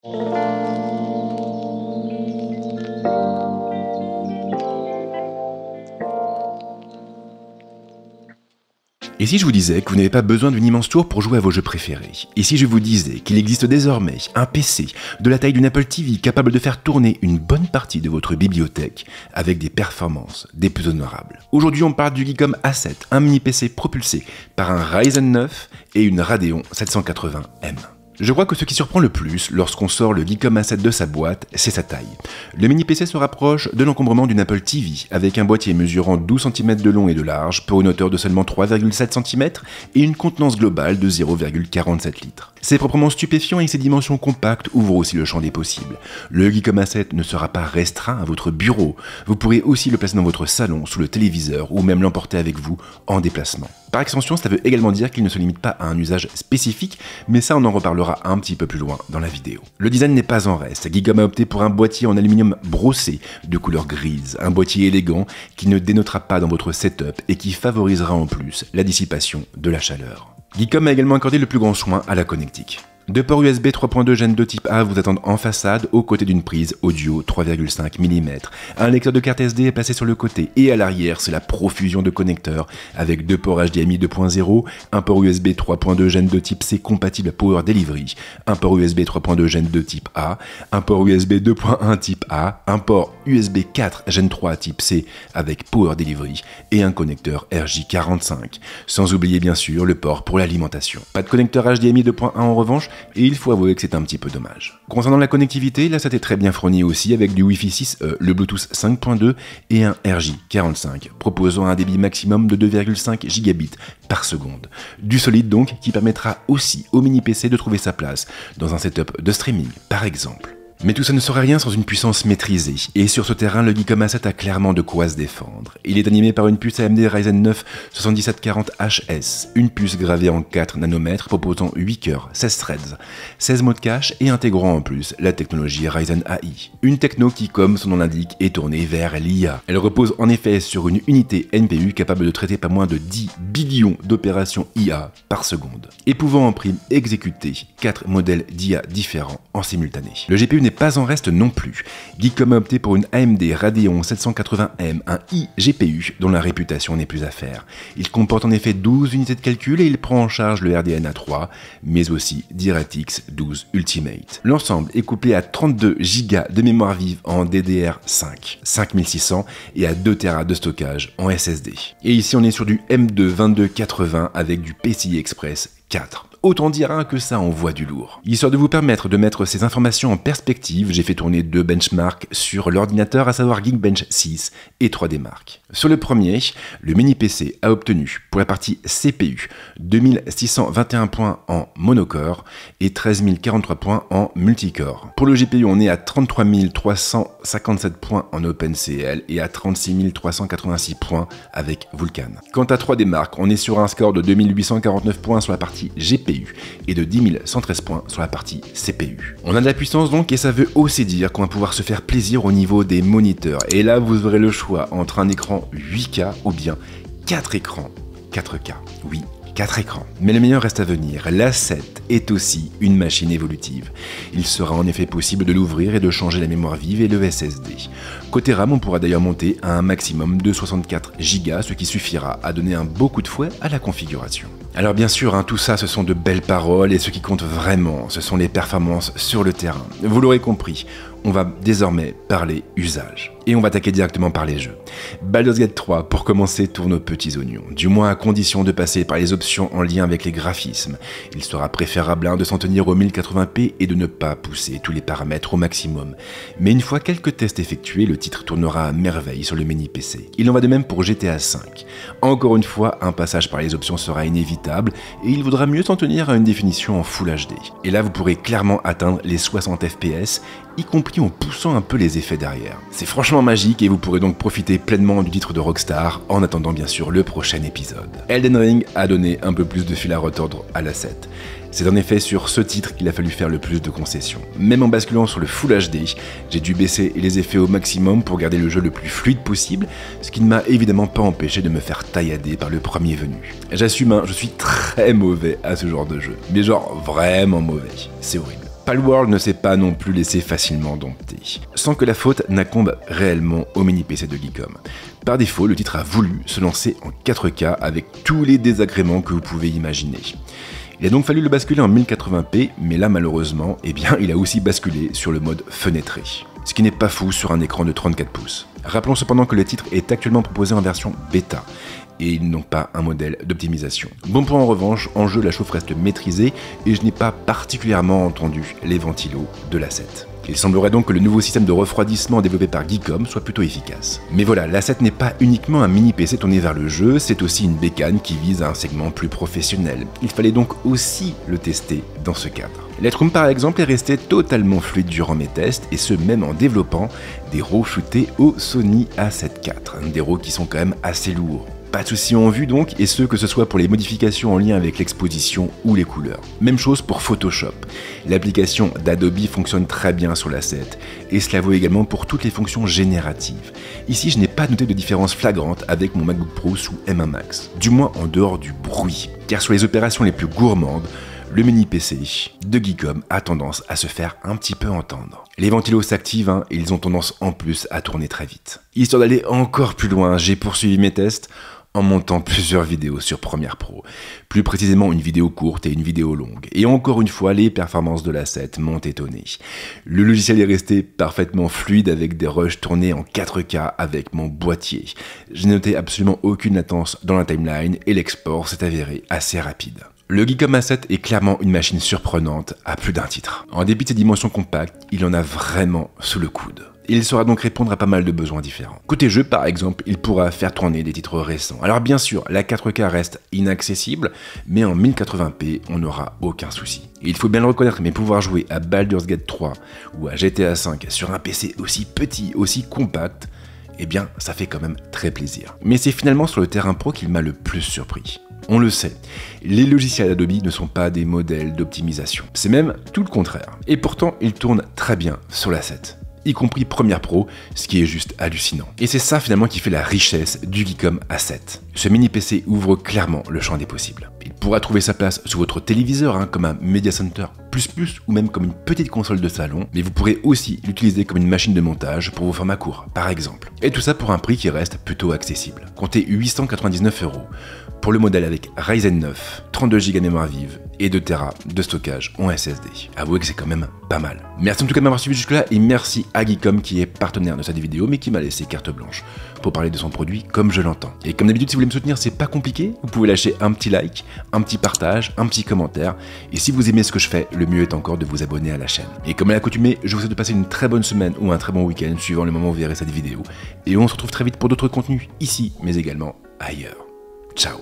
Et si je vous disais que vous n'avez pas besoin d'une immense tour pour jouer à vos jeux préférés? Et si je vous disais qu'il existe désormais un PC de la taille d'une Apple TV capable de faire tourner une bonne partie de votre bibliothèque avec des performances des plus honorables? Aujourd'hui, on parle du Geekom A7, un mini PC propulsé par un Ryzen 9 et une Radeon 780M. Je crois que ce qui surprend le plus lorsqu'on sort le Geekom A7 de sa boîte, c'est sa taille. Le mini PC se rapproche de l'encombrement d'une Apple TV, avec un boîtier mesurant 12 cm de long et de large pour une hauteur de seulement 3,7 cm et une contenance globale de 0,47 litres. C'est proprement stupéfiant et ses dimensions compactes ouvrent aussi le champ des possibles. Le Geekom A7 ne sera pas restreint à votre bureau, vous pourrez aussi le placer dans votre salon, sous le téléviseur ou même l'emporter avec vous en déplacement. Par extension, ça veut également dire qu'il ne se limite pas à un usage spécifique, mais ça on en reparlera un petit peu plus loin dans la vidéo. Le design n'est pas en reste, Geekom a opté pour un boîtier en aluminium brossé de couleur grise, un boîtier élégant qui ne dénotera pas dans votre setup et qui favorisera en plus la dissipation de la chaleur. Geekom a également accordé le plus grand soin à la connectique. Deux ports USB 3.2 Gen 2 type A vous attendent en façade aux côtés d'une prise audio 3,5 mm. Un lecteur de carte SD est placé sur le côté et à l'arrière c'est la profusion de connecteurs avec deux ports HDMI 2.0, un port USB 3.2 Gen 2 type C compatible Power Delivery, un port USB 3.2 Gen 2 type A, un port USB 2.1 type A, un port USB 4 Gen 3 type C avec Power Delivery et un connecteur RJ45. Sans oublier bien sûr le port pour l'alimentation. Pas de connecteur HDMI 2.1 en revanche, et il faut avouer que c'est un petit peu dommage. Concernant la connectivité, là ça est très bien fourni aussi avec du Wi-Fi 6E, le Bluetooth 5.2 et un RJ45, proposant un débit maximum de 2,5 gigabits par seconde. Du solide donc, qui permettra aussi au mini PC de trouver sa place dans un setup de streaming par exemple. Mais tout ça ne serait rien sans une puissance maîtrisée, et sur ce terrain, le Geekom A7 a clairement de quoi se défendre. Il est animé par une puce AMD Ryzen 9 7740HS, une puce gravée en 4 nanomètres proposant 8 cœurs, 16 threads, 16 mots de cache et intégrant en plus la technologie Ryzen AI. Une techno qui, comme son nom l'indique, est tournée vers l'IA. Elle repose en effet sur une unité NPU capable de traiter pas moins de 10 billions d'opérations IA par seconde, et pouvant en prime exécuter 4 modèles d'IA différents en simultané. Le GPU n'est pas en reste non plus. Geekom a opté pour une AMD Radeon 780M, un iGPU dont la réputation n'est plus à faire. Il comporte en effet 12 unités de calcul et il prend en charge le RDNA 3, mais aussi DirectX 12 Ultimate. L'ensemble est couplé à 32 Go de mémoire vive en DDR5, 5600 et à 2 Tera de stockage en SSD. Et ici on est sur du M2 2280 avec du PCI Express 4. Autant dire que ça envoie du lourd. Histoire de vous permettre de mettre ces informations en perspective, j'ai fait tourner deux benchmarks sur l'ordinateur, à savoir Geekbench 6 et 3D Mark. Sur le premier, le mini PC a obtenu pour la partie CPU 2621 points en monocore et 13043 points en multicore. Pour le GPU, on est à 33 357 points en OpenCL et à 36 386 points avec Vulkan. Quant à 3D Mark, on est sur un score de 2849 points sur la partie GPU et de 10 113 points sur la partie CPU. On a de la puissance donc et ça veut aussi dire qu'on va pouvoir se faire plaisir au niveau des moniteurs. Et là vous aurez le choix entre un écran 8K ou bien 4 écrans 4K. Oui, 4 écrans. Mais le meilleur reste à venir. L'A7 est aussi une machine évolutive. Il sera en effet possible de l'ouvrir et de changer la mémoire vive et le SSD. Côté RAM, on pourra d'ailleurs monter à un maximum de 64 Go, ce qui suffira à donner un beau coup de fouet à la configuration. Alors bien sûr, tout ça ce sont de belles paroles et ce qui compte vraiment, ce sont les performances sur le terrain. Vous l'aurez compris, on va désormais parler usage. Et on va attaquer directement par les jeux. Baldur's Gate 3 pour commencer tourne aux petits oignons, du moins à condition de passer par les options en lien avec les graphismes. Il sera préférable de s'en tenir au 1080p et de ne pas pousser tous les paramètres au maximum. Mais une fois quelques tests effectués, le titre tournera à merveille sur le mini PC. Il en va de même pour GTA V. Encore une fois, un passage par les options sera inévitable et il vaudra mieux s'en tenir à une définition en Full HD. Et là vous pourrez clairement atteindre les 60 FPS, y compris en poussant un peu les effets derrière. C'est franchement magique et vous pourrez donc profiter pleinement du titre de Rockstar en attendant bien sûr le prochain épisode. Elden Ring a donné un peu plus de fil à retordre à l'A7. C'est en effet sur ce titre qu'il a fallu faire le plus de concessions. Même en basculant sur le Full HD, j'ai dû baisser les effets au maximum pour garder le jeu le plus fluide possible, ce qui ne m'a évidemment pas empêché de me faire taillader par le premier venu. J'assume, je suis très mauvais à ce genre de jeu, mais genre vraiment mauvais, c'est horrible. Palworld ne s'est pas non plus laissé facilement dompter, sans que la faute n'incombe réellement au mini-PC de Geekom. Par défaut, le titre a voulu se lancer en 4K avec tous les désagréments que vous pouvez imaginer. Il a donc fallu le basculer en 1080p, mais là malheureusement, il a aussi basculé sur le mode fenêtré. Ce qui n'est pas fou sur un écran de 34 pouces. Rappelons cependant que le titre est actuellement proposé en version bêta, et ils n'ont pas un modèle d'optimisation. Bon point en revanche, en jeu la chauffe reste maîtrisée, et je n'ai pas particulièrement entendu les ventilos de l'A7. Il semblerait donc que le nouveau système de refroidissement développé par Geekom soit plutôt efficace. Mais voilà, l'A7 n'est pas uniquement un mini PC tourné vers le jeu, c'est aussi une bécane qui vise à un segment plus professionnel. Il fallait donc aussi le tester dans ce cadre. Lightroom par exemple est resté totalement fluide durant mes tests, et ce même en développant des RAW shootés au Sony A7 IV, des RAW qui sont quand même assez lourds. Pas de soucis en vue donc, et ce que ce soit pour les modifications en lien avec l'exposition ou les couleurs. Même chose pour Photoshop. L'application d'Adobe fonctionne très bien sur l'A7, et cela vaut également pour toutes les fonctions génératives. Ici, je n'ai pas noté de différence flagrante avec mon MacBook Pro sous M1 Max, du moins en dehors du bruit, car sur les opérations les plus gourmandes, le mini PC de Geekom a tendance à se faire un petit peu entendre. Les ventilos s'activent et ils ont tendance en plus à tourner très vite. Histoire d'aller encore plus loin, j'ai poursuivi mes tests en montant plusieurs vidéos sur Premiere Pro. Plus précisément une vidéo courte et une vidéo longue. Et encore une fois, les performances de l'A7 m'ont étonné. Le logiciel est resté parfaitement fluide avec des rushs tournés en 4K avec mon boîtier. Je n'ai noté absolument aucune latence dans la timeline et l'export s'est avéré assez rapide. Le Geekom A7 est clairement une machine surprenante à plus d'un titre. En dépit de ses dimensions compactes, il en a vraiment sous le coude. Il saura donc répondre à pas mal de besoins différents. Côté jeu par exemple, il pourra faire tourner des titres récents. Alors bien sûr, la 4K reste inaccessible, mais en 1080p, on n'aura aucun souci. Et il faut bien le reconnaître, mais pouvoir jouer à Baldur's Gate 3 ou à GTA 5 sur un PC aussi petit, aussi compact, eh bien ça fait quand même très plaisir. Mais c'est finalement sur le terrain pro qu'il m'a le plus surpris. On le sait, les logiciels Adobe ne sont pas des modèles d'optimisation. C'est même tout le contraire. Et pourtant, ils tournent très bien sur l'A7. Y compris Premiere Pro, ce qui est juste hallucinant. Et c'est ça finalement qui fait la richesse du Geekom A7. Ce mini PC ouvre clairement le champ des possibles. Il pourra trouver sa place sous votre téléviseur, comme un Media Center plus ou même comme une petite console de salon, mais vous pourrez aussi l'utiliser comme une machine de montage pour vos formats courts, par exemple. Et tout ça pour un prix qui reste plutôt accessible. Comptez 899 € pour le modèle avec Ryzen 9, 32 Go de mémoire vive et 2 Tera de stockage en SSD. Avouez que c'est quand même pas mal. Merci en tout cas de m'avoir suivi jusque là et merci à Geekom qui est partenaire de cette vidéo mais qui m'a laissé carte blanche pour parler de son produit comme je l'entends. Et comme d'habitude, si vous voulez me soutenir, c'est pas compliqué, vous pouvez lâcher un petit like, un petit partage, un petit commentaire, et si vous aimez ce que je fais, le mieux est encore de vous abonner à la chaîne. Et comme à l'accoutumée, je vous souhaite de passer une très bonne semaine ou un très bon week-end suivant le moment où vous verrez cette vidéo, et on se retrouve très vite pour d'autres contenus ici, mais également ailleurs. Ciao.